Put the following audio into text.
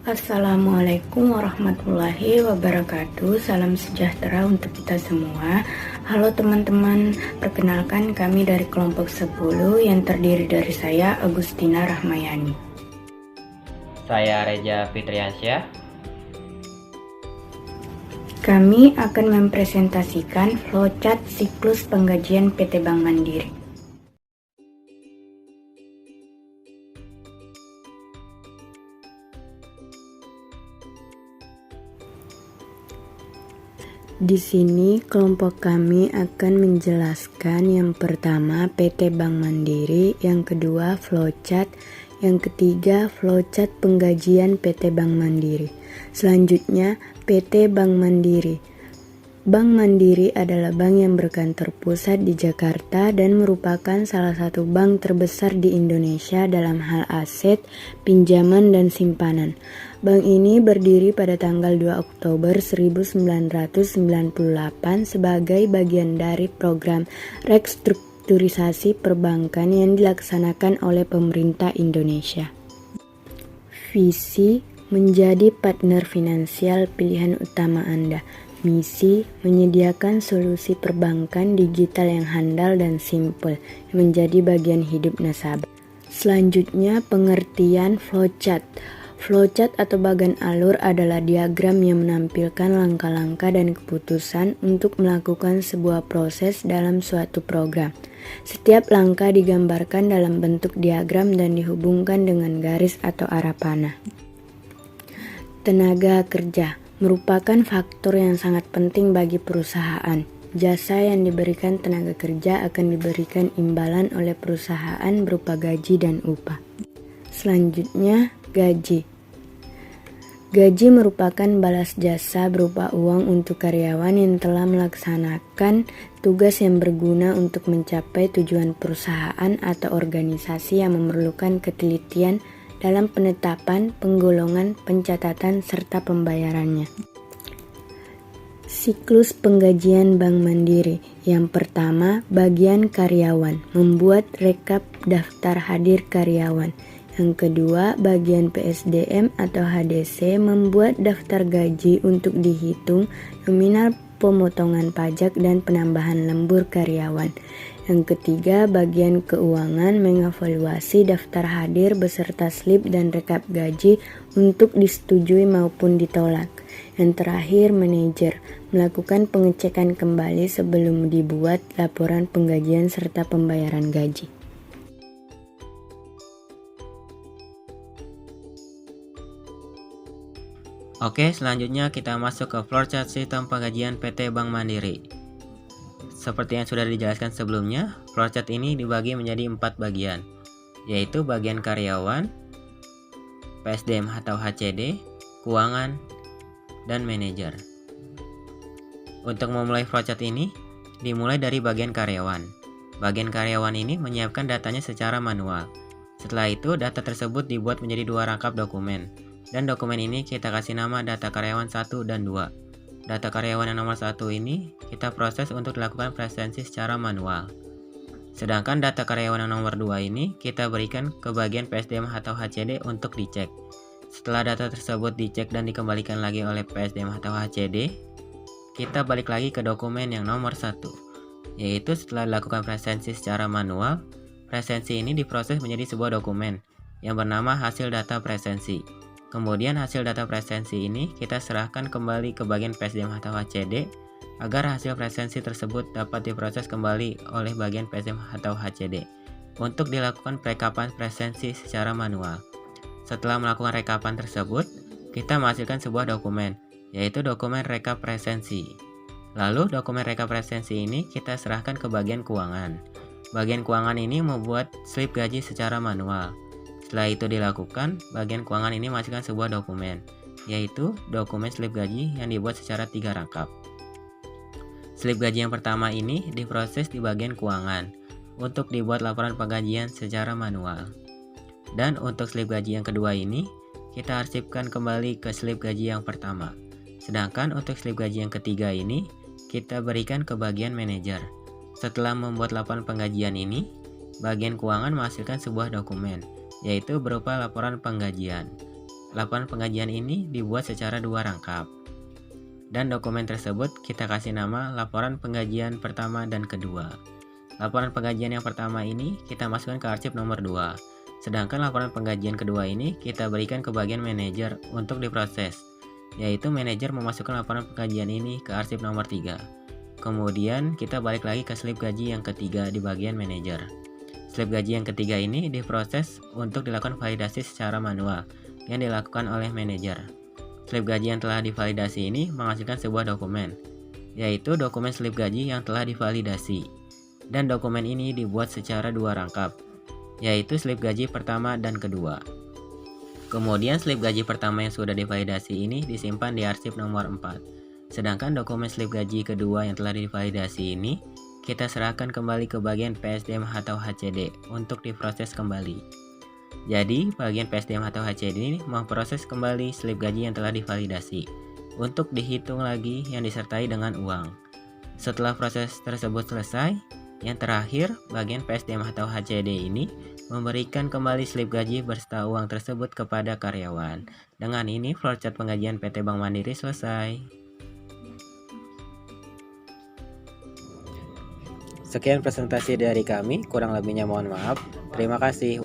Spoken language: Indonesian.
Assalamualaikum warahmatullahi wabarakatuh. Salam sejahtera untuk kita semua. Halo teman-teman, perkenalkan kami dari kelompok 10 yang terdiri dari saya Agustina Rahmayani. Saya Reja Fitriansyah. Kami akan mempresentasikan flowchart siklus penggajian PT Bank Mandiri. Di sini kelompok kami akan menjelaskan yang pertama PT Bank Mandiri, yang kedua flowchart, yang ketiga flowchart penggajian PT Bank Mandiri. Selanjutnya PT Bank Mandiri. Bank Mandiri adalah bank yang berkantor pusat di Jakarta dan merupakan salah satu bank terbesar di Indonesia dalam hal aset, pinjaman, dan simpanan. Bank ini berdiri pada tanggal 2 Oktober 1998 sebagai bagian dari program restrukturisasi perbankan yang dilaksanakan oleh pemerintah Indonesia. Visi: menjadi partner finansial pilihan utama Anda. Misi: menyediakan solusi perbankan digital yang handal dan simpel yang menjadi bagian hidup nasabah. Selanjutnya, pengertian flowchart. Flowchart atau bagan alur adalah diagram yang menampilkan langkah-langkah dan keputusan untuk melakukan sebuah proses dalam suatu program. Setiap langkah digambarkan dalam bentuk diagram dan dihubungkan dengan garis atau arah panah. Tenaga kerja merupakan faktor yang sangat penting bagi perusahaan. Jasa yang diberikan tenaga kerja akan diberikan imbalan oleh perusahaan berupa gaji dan upah. Selanjutnya, gaji. Gaji merupakan balas jasa berupa uang untuk karyawan yang telah melaksanakan tugas yang berguna untuk mencapai tujuan perusahaan atau organisasi yang memerlukan ketelitian dalam penetapan, penggolongan, pencatatan, serta pembayarannya. Siklus penggajian Bank Mandiri. Yang pertama, bagian karyawan, membuat rekap daftar hadir karyawan. Yang kedua, bagian PSDM atau HDC, membuat daftar gaji untuk dihitung nominal pemotongan pajak dan penambahan lembur karyawan. Yang ketiga, bagian keuangan, mengevaluasi daftar hadir beserta slip dan rekap gaji untuk disetujui maupun ditolak. Yang terakhir, manajer, melakukan pengecekan kembali sebelum dibuat laporan penggajian serta pembayaran gaji. Oke, selanjutnya kita masuk ke flowchart sistem penggajian PT Bank Mandiri. Seperti yang sudah dijelaskan sebelumnya, flowchart ini dibagi menjadi 4 bagian, yaitu bagian karyawan, PSDM atau HCD, keuangan, dan manajer. Untuk memulai flowchart ini, dimulai dari bagian karyawan. Bagian karyawan ini menyiapkan datanya secara manual. Setelah itu, data tersebut dibuat menjadi 2 rangkap dokumen. Dan dokumen ini kita kasih nama data karyawan 1 dan 2. Data karyawan yang nomor 1 ini kita proses untuk dilakukan presensi secara manual. Sedangkan data karyawan yang nomor 2 ini kita berikan ke bagian PSDM atau HCD untuk dicek. Setelah data tersebut dicek dan dikembalikan lagi oleh PSDM atau HCD, kita balik lagi ke dokumen yang nomor 1. Yaitu setelah dilakukan presensi secara manual, presensi ini diproses menjadi sebuah dokumen yang bernama hasil data presensi. Kemudian hasil data presensi ini kita serahkan kembali ke bagian PSDM atau HCD agar hasil presensi tersebut dapat diproses kembali oleh bagian PSDM atau HCD untuk dilakukan perekapan presensi secara manual. Setelah melakukan rekapan tersebut, kita menghasilkan sebuah dokumen, yaitu dokumen rekap presensi. Lalu dokumen rekap presensi ini kita serahkan ke bagian keuangan. Bagian keuangan ini membuat slip gaji secara manual. Setelah itu dilakukan, bagian keuangan ini menghasilkan sebuah dokumen, yaitu dokumen slip gaji yang dibuat secara 3 rangkap. Slip gaji yang pertama ini diproses di bagian keuangan untuk dibuat laporan penggajian secara manual. Dan untuk slip gaji yang kedua ini, kita arsipkan kembali ke slip gaji yang pertama. Sedangkan untuk slip gaji yang ketiga ini, kita berikan ke bagian manajer. Setelah membuat laporan penggajian ini, bagian keuangan menghasilkan sebuah dokumen, yaitu berupa laporan penggajian. Laporan penggajian ini dibuat secara 2 rangkap. Dan dokumen tersebut kita kasih nama laporan penggajian pertama dan kedua. Laporan penggajian yang pertama ini kita masukkan ke arsip nomor 2. Sedangkan laporan penggajian kedua ini kita berikan ke bagian manajer untuk diproses, yaitu manajer memasukkan laporan penggajian ini ke arsip nomor 3. Kemudian kita balik lagi ke slip gaji yang ketiga di bagian manajer. Slip gaji yang ketiga ini diproses untuk dilakukan validasi secara manual yang dilakukan oleh manajer. Slip gaji yang telah divalidasi ini menghasilkan sebuah dokumen, yaitu dokumen slip gaji yang telah divalidasi. Dan dokumen ini dibuat secara 2 rangkap, yaitu slip gaji pertama dan kedua. Kemudian slip gaji pertama yang sudah divalidasi ini disimpan di arsip nomor 4. Sedangkan dokumen slip gaji kedua yang telah divalidasi ini kita serahkan kembali ke bagian PSDM atau HCD untuk diproses kembali. Jadi, bagian PSDM atau HCD ini memproses kembali slip gaji yang telah divalidasi untuk dihitung lagi yang disertai dengan uang. Setelah proses tersebut selesai, yang terakhir, bagian PSDM atau HCD ini memberikan kembali slip gaji berserta uang tersebut kepada karyawan. Dengan ini, flowchart penggajian PT Bank Mandiri selesai. Sekian presentasi dari kami, kurang lebihnya mohon maaf. Terima kasih.